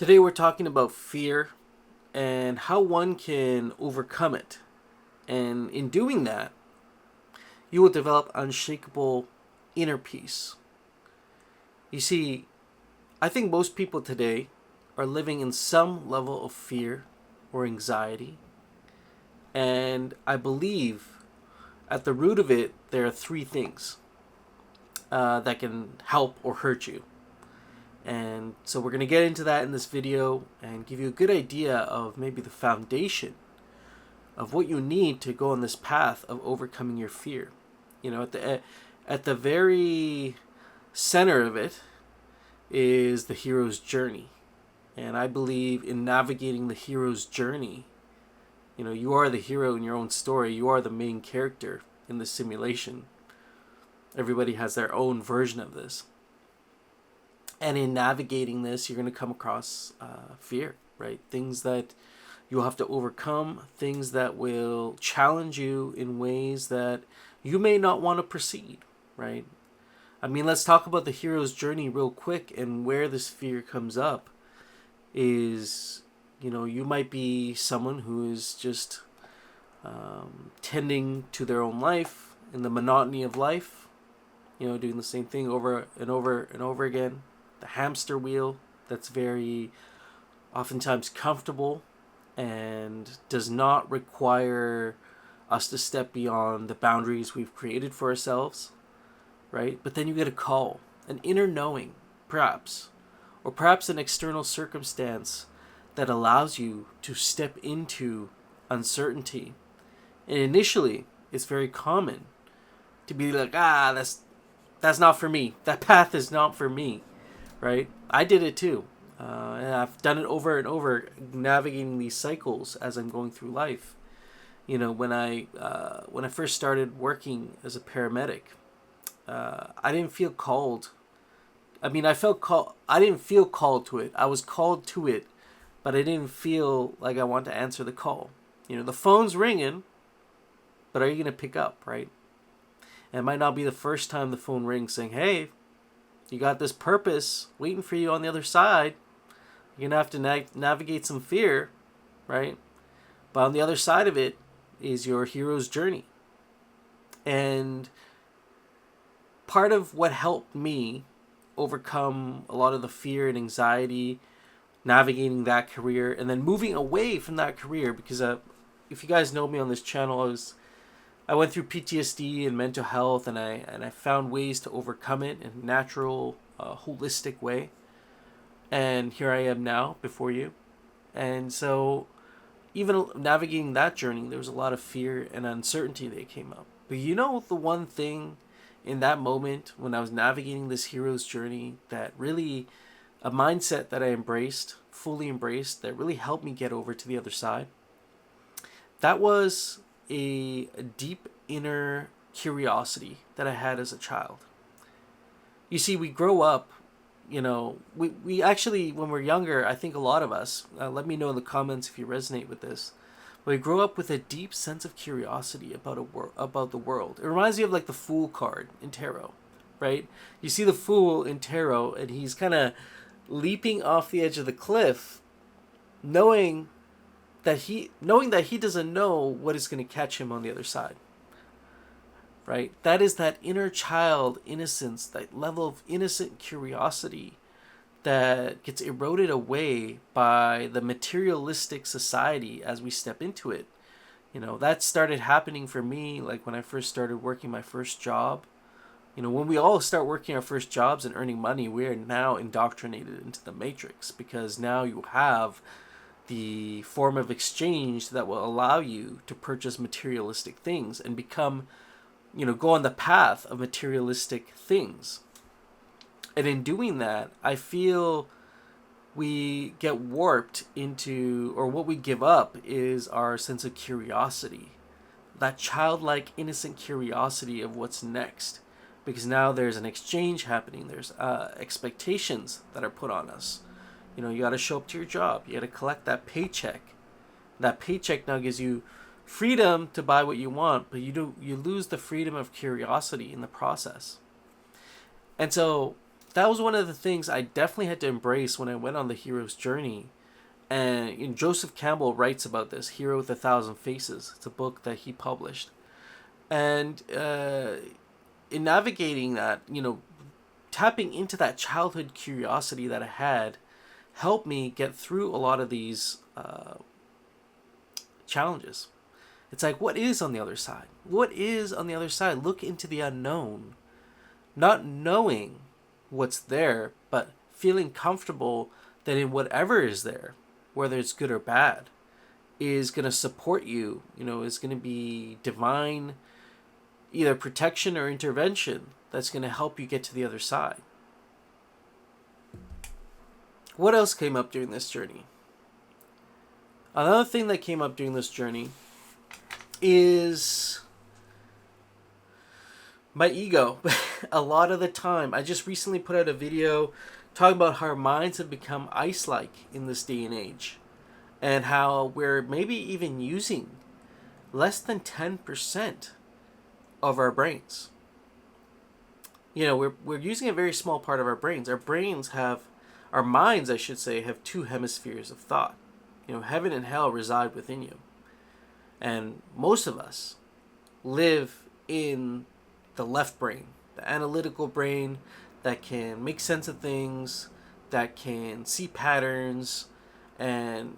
Today we're talking about fear and how one can overcome it. And in doing that, you will develop unshakable inner peace. You see, I think most people today are living in some level of fear or anxiety. And I believe at the root of it, there are three things that can help or hurt you. And so we're going to get into that in this video and give you a good idea of maybe the foundation of what you need to go on this path of overcoming your fear. You know, at the very center of it is the hero's journey. And I believe in navigating the hero's journey, you know, you are the hero in your own story. You are the main character in the simulation. Everybody has their own version of this. And in navigating this, you're going to come across fear, right? Things that you'll have to overcome, things that will challenge you in ways that you may not want to proceed, right? I mean, let's talk about the hero's journey real quick, and where this fear comes up is, you know, you might be someone who is just tending to their own life in the monotony of life, you know, doing the same thing over and over and over again. The hamster wheel that's very oftentimes comfortable and does not require us to step beyond the boundaries we've created for ourselves, right? But then you get a call, an inner knowing, perhaps, or perhaps an external circumstance that allows you to step into uncertainty. And initially, it's very common to be like, that's not for me. That path is not for me, right? I did it too. And I've done it over and over, navigating these cycles as I'm going through life. You know, when I first started working as a paramedic, I didn't feel called. I mean, I felt called. I didn't feel called to it. I was called to it, but I didn't feel like I want to answer the call. You know, the phone's ringing, but are you gonna pick up, right? And it might not be the first time the phone rings saying, "Hey, you got this purpose waiting for you on the other side. You're going to have to navigate some fear," right? But on the other side of it is your hero's journey. And part of what helped me overcome a lot of the fear and anxiety, navigating that career, and then moving away from that career, because if you guys know me on this channel, I went through PTSD and mental health, and I found ways to overcome it in a natural, holistic way. And here I am now before you. And so even navigating that journey, there was a lot of fear and uncertainty that came up. But you know, the one thing in that moment when I was navigating this hero's journey, that really, a mindset that I embraced, fully embraced, that really helped me get over to the other side, that was a deep inner curiosity that I had as a child. You see, we grow up, you know, we actually, when we're younger, I think a lot of us, let me know in the comments if you resonate with this, but we grow up with a deep sense of curiosity about the world. It reminds me of like the Fool card in tarot, right? You see the Fool in tarot, and he's kind of leaping off the edge of the cliff, knowing that he doesn't know what is going to catch him on the other side, right? That is that inner child innocence, that level of innocent curiosity that gets eroded away by the materialistic society as we step into it. You know, that started happening for me like when I first started working my first job. You know, when we all start working our first jobs and earning money, we are now indoctrinated into the matrix, because now you have the form of exchange that will allow you to purchase materialistic things and become, you know, go on the path of materialistic things. And in doing that, I feel we get warped into, or what we give up is our sense of curiosity, that childlike, innocent curiosity of what's next. Because now there's an exchange happening, there's expectations that are put on us. You know, you got to show up to your job. You got to collect that paycheck. That paycheck now gives you freedom to buy what you want, but you lose the freedom of curiosity in the process. And so that was one of the things I definitely had to embrace when I went on the hero's journey. And Joseph Campbell writes about this, Hero with a Thousand Faces. It's a book that he published. And in navigating that, tapping into that childhood curiosity that I had helped me get through a lot of these challenges. It's like, what is on the other side? What is on the other side? Look into the unknown. Not knowing what's there, but feeling comfortable that in whatever is there, whether it's good or bad, is going to support you, is going to be divine, either protection or intervention that's going to help you get to the other side. What else came up during this journey? Another thing that came up during this journey is my ego. A lot of the time, I just recently put out a video talking about how our minds have become ice-like in this day and age, and how we're maybe even using less than 10% of our brains. We're using a very small part of our brains. Our minds, I should say, have two hemispheres of thought. Heaven and hell reside within you. And most of us live in the left brain, the analytical brain that can make sense of things, that can see patterns, and,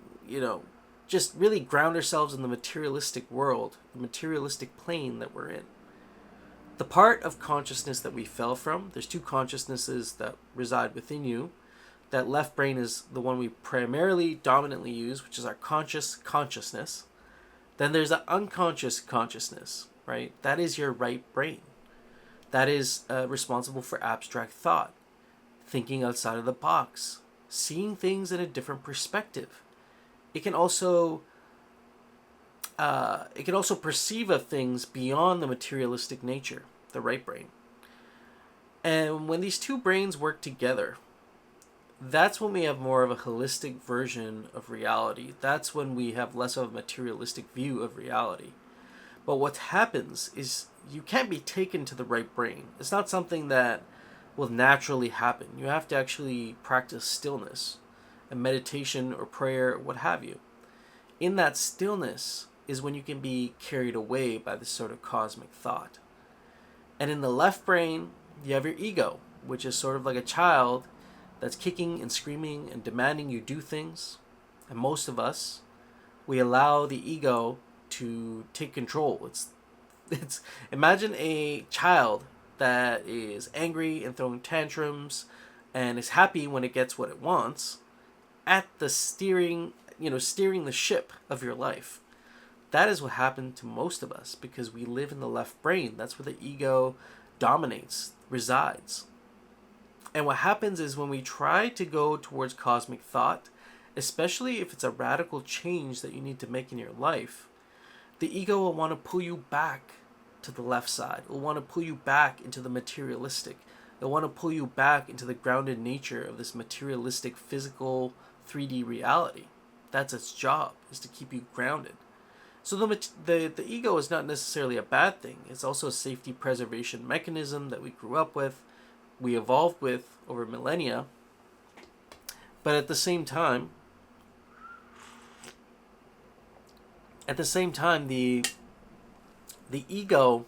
just really ground ourselves in the materialistic world, the materialistic plane that we're in. The part of consciousness that we fell from, there's two consciousnesses that reside within you. That left brain is the one we primarily dominantly use, which is our conscious consciousness. Then there's the unconscious consciousness, right? That is your right brain. That is responsible for abstract thought, thinking outside of the box, seeing things in a different perspective. It can also perceive of things beyond the materialistic nature, the right brain. And when these two brains work together, that's when we have more of a holistic version of reality. That's when we have less of a materialistic view of reality. But what happens is you can't be taken to the right brain. It's not something that will naturally happen. You have to actually practice stillness and meditation or prayer, what have you. In that stillness is when you can be carried away by this sort of cosmic thought. And in the left brain, you have your ego, which is sort of like a child that's kicking and screaming and demanding you do things. And most of us, we allow the ego to take control. It's imagine a child that is angry and throwing tantrums and is happy when it gets what it wants at the steering the ship of your life. That is what happened to most of us because we live in the left brain. That's where the ego dominates, resides. And what happens is when we try to go towards cosmic thought, especially if it's a radical change that you need to make in your life, the ego will want to pull you back to the left side. It will want to pull you back into the materialistic. It will want to pull you back into the grounded nature of this materialistic, physical, 3D reality. That's its job, is to keep you grounded. So the ego is not necessarily a bad thing. It's also a safety preservation mechanism that we grew up with, we evolved with over millennia. But at the same time, the ego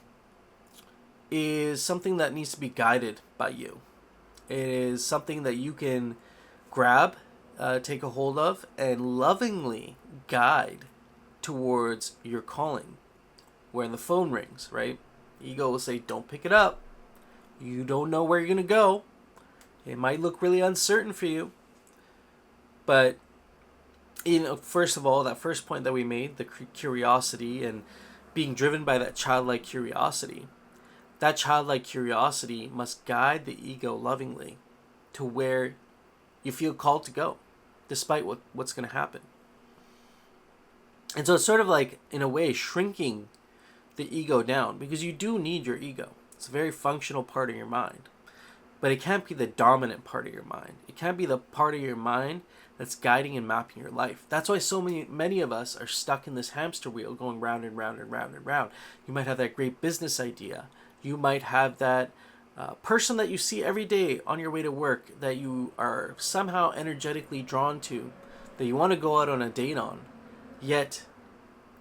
is something that needs to be guided by you. It is something that you can grab, take a hold of, and lovingly guide towards your calling. When the phone rings, right? The ego will say, don't pick it up. You don't know where you're going to go. It might look really uncertain for you. But, first of all, that first point that we made, the curiosity and being driven by that childlike curiosity, that childlike curiosity must guide the ego lovingly to where you feel called to go, despite what's going to happen. And so it's sort of like, in a way, shrinking the ego down, because you do need your ego. It's a very functional part of your mind. But it can't be the dominant part of your mind. It can't be the part of your mind that's guiding and mapping your life. That's why so many of us are stuck in this hamster wheel going round and round and round and round. You might have that great business idea. You might have that person that you see every day on your way to work that you are somehow energetically drawn to, that you want to go out on a date on, yet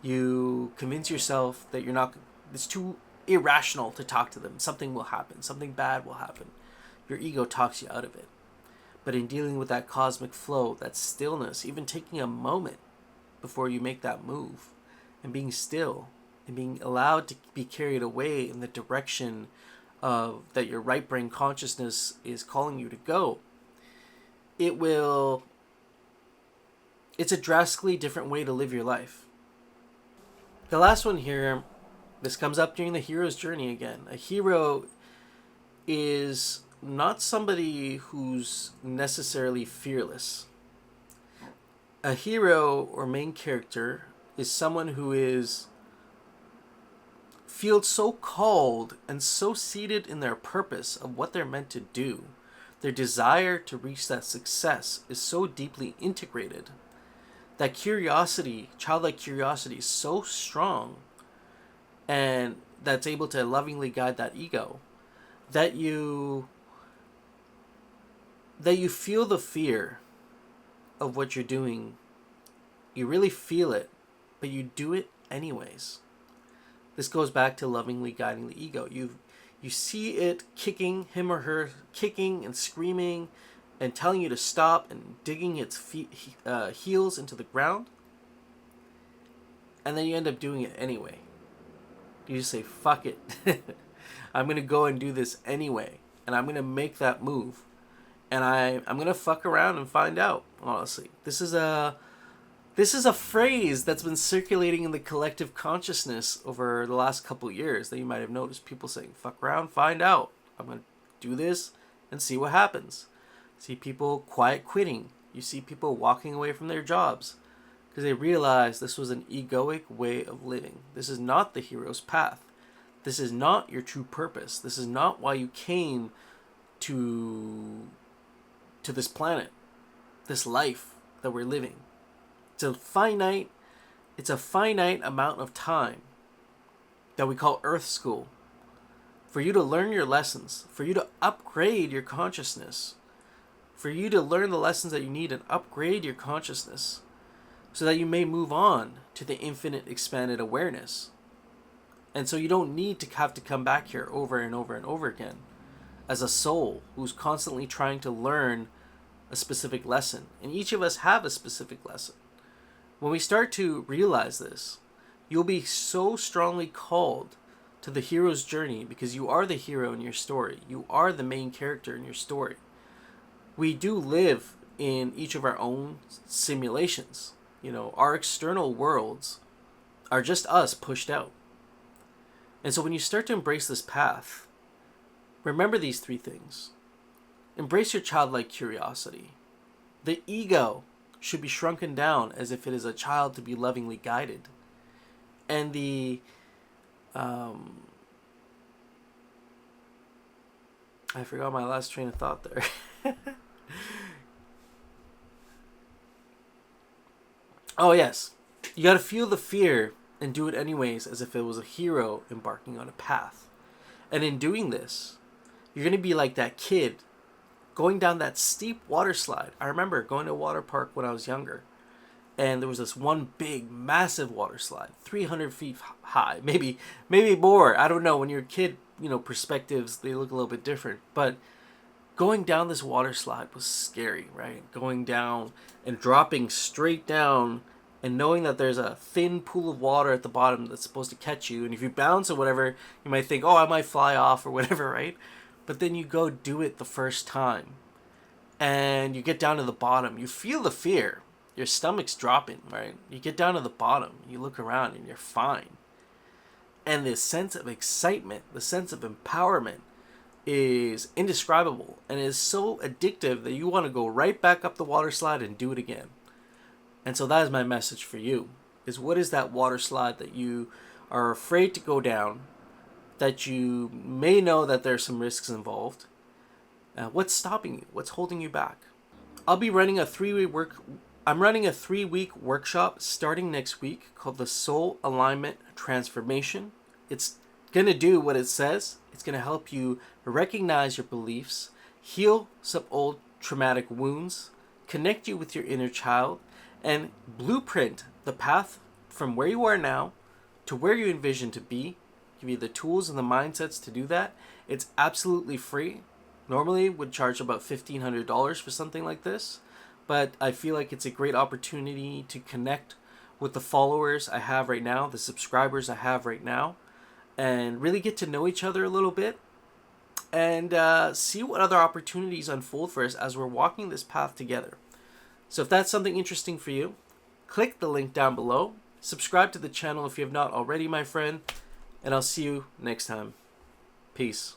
you convince yourself that you're not, it's too irrational to talk to them. Something will happen, something bad will happen. Your ego talks you out of it. But in dealing with that cosmic flow, that stillness, even taking a moment before you make that move and being still and being allowed to be carried away in the direction of that your right brain consciousness is calling you to go, it's a drastically different way to live your life. The last one here, this comes up during the hero's journey again. A hero is not somebody who's necessarily fearless. A hero or main character is someone who feels so called and so seated in their purpose of what they're meant to do. Their desire to reach that success is so deeply integrated. That curiosity, childlike curiosity, is so strong, and that's able to lovingly guide that ego, that you feel the fear of what you're doing. You really feel it, but you do it anyways. This goes back to lovingly guiding the ego. You see it kicking, him or her kicking and screaming and telling you to stop and digging its heels into the ground. And then you end up doing it anyway. You just say, fuck it. I'm going to go and do this anyway. And I'm going to make that move. And I'm going to fuck around and find out, honestly. This is a phrase that's been circulating in the collective consciousness over the last couple of years that you might have noticed. People saying, fuck around, find out. I'm going to do this and see what happens. See people quiet quitting. You see people walking away from their jobs because they realize this was an egoic way of living. This is not the hero's path. This is not your true purpose. This is not why you came to this planet, this life that we're living. It's a finite amount of time that we call Earth School for you to learn your lessons, for you to upgrade your consciousness, for you to learn the lessons that you need and upgrade your consciousness so that you may move on to the infinite expanded awareness. And so you don't need to have to come back here over and over and over again as a soul who's constantly trying to learn a specific lesson. And each of us have a specific lesson. When we start to realize this, you'll be so strongly called to the hero's journey because you are the hero in your story. You are the main character in your story. We do live in each of our own simulations. Our external worlds are just us pushed out. And so when you start to embrace this path, remember these three things. Embrace your childlike curiosity. The ego should be shrunken down as if it is a child to be lovingly guided. And I forgot my last train of thought there. Oh yes, you gotta feel the fear and do it anyways as if it was a hero embarking on a path. And in doing this, you're gonna be like that kid going down that steep water slide. I remember going to a water park when I was younger, and there was this one big, massive water slide, 300 feet high, maybe more. I don't know. When you're a kid, perspectives, they look a little bit different. But going down this water slide was scary, right? Going down and dropping straight down and knowing that there's a thin pool of water at the bottom that's supposed to catch you. And if you bounce or whatever, you might think, oh, I might fly off or whatever, right? But then you go do it the first time and you get down to the bottom. You feel the fear. Your stomach's dropping, right? You get down to the bottom. You look around and you're fine. And the sense of excitement, the sense of empowerment is indescribable and is so addictive that you want to go right back up the water slide and do it again. And so that is my message for you, is what is that water slide that you are afraid to go down, that you may know that there's some risks involved? What's stopping you? What's holding you back? I'll be running a 3-week workshop starting next week called the Soul Alignment Transformation. It's going to do what it says. It's going to help you recognize your beliefs, heal some old traumatic wounds, connect you with your inner child, and blueprint the path from where you are now to where you envision to be. Give you the tools and the mindsets to do that. It's absolutely free. Normally would charge about $1,500 for something like this, but I feel like it's a great opportunity to connect with the followers I have right now, the subscribers I have right now, and really get to know each other a little bit and see what other opportunities unfold for us as we're walking this path together. So if that's something interesting for you, click the link down below. Subscribe to the channel if you have not already, my friend, and I'll see you next time. Peace.